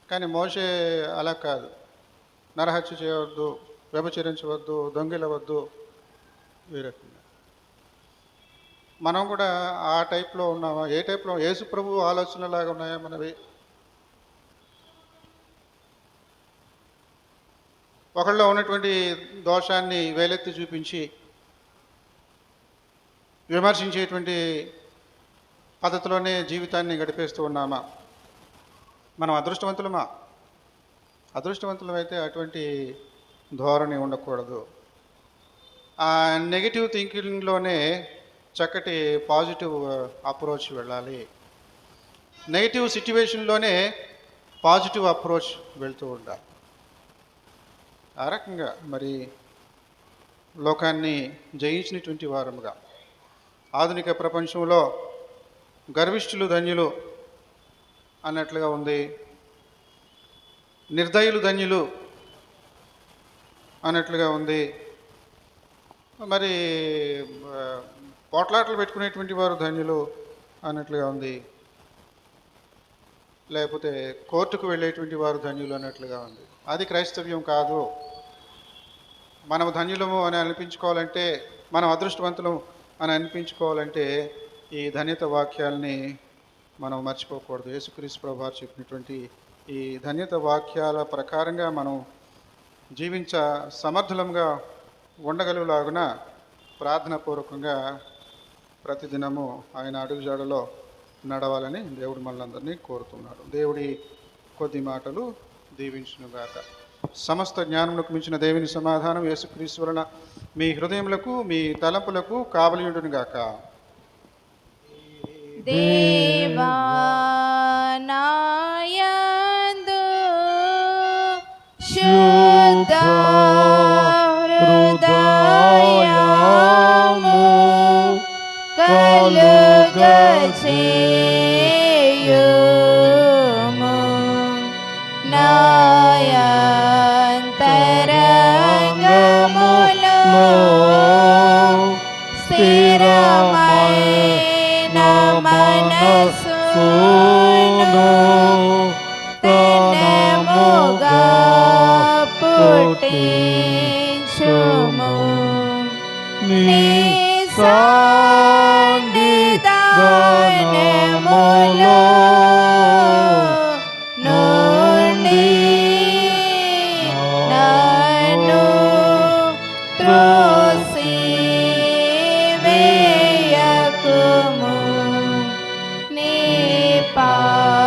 కానీ మోషే అలా కాదు. నరహత్య చేయవద్దు, వ్యభిచరించవద్దు, దొంగిలవద్దు, ఈ రకంగా. మనం కూడా ఆ టైప్లో ఉన్నామా? ఏ టైప్లో? యేసు ప్రభు ఆలోచనలాగా ఉన్నాయా మనవి? ఒకళ్ళలో ఉన్నటువంటి దోషాన్ని వేలెత్తి చూపించి విమర్శించేటువంటి పద్ధతిలోనే జీవితాన్ని గడిపేస్తూ ఉన్నామా? మనం అదృష్టవంతులమా? అదృష్టవంతులమైతే అటువంటి ధోరణి ఉండకూడదు. ఆ నెగిటివ్ థింకింగ్లోనే చక్కటి పాజిటివ్ అప్రోచ్ వెళ్ళాలి. నెగిటివ్ సిట్యువేషన్లోనే పాజిటివ్ అప్రోచ్ వెళ్తూ ఉండాలి. ఆ రకంగా మరి లోకాన్ని జయించినటువంటి వారముగా, ఆధునిక ప్రపంచంలో గర్విష్ఠులు ధన్యులు అన్నట్లుగా ఉంది, నిర్దయులు ధన్యులు అన్నట్లుగా ఉంది. మరి పోట్లాటలు పెట్టుకునేటువంటి వారు ధన్యులు అన్నట్లుగా ఉంది, లేకపోతే కోర్టుకు వెళ్ళేటువంటి వారు ధన్యులు అన్నట్లుగా ఉంది. అది క్రైస్తవ్యం కాదు. మనం ధన్యులము అని అనిపించుకోవాలంటే, మనం అదృష్టవంతులం అని అనిపించుకోవాలంటే ఈ ధన్యత వాక్యాలని మనం మర్చిపోకూడదు. యేసుక్రీస్తు ప్రభువారు చెప్పినటువంటి ఈ ధన్యత వాక్యాల ప్రకారంగా మనం జీవించ సమర్థులంగా ఉండగలుగులాగున ప్రార్థనాపూర్వకంగా ప్రతిదినము ఆయన అడుగుజాడలో నడవాలని దేవుడు మనందరినీ కోరుతున్నాడు. దేవుడి కొద్ది మాటలు దీవించునుగాక. సమస్త జ్ఞానములకు మించిన దేవుని సమాధానం యేసుక్రీస్తు వలన మీ హృదయములకు, మీ తలంపులకు కావలియుండునుగాక. దేవా నాయందు శుద్ధ హృదయము కలుగచేయుము, నాయంతరంగములో స్థిరమైన మనసును తనముగా పుట్టించుము. నీ సాంగీదానము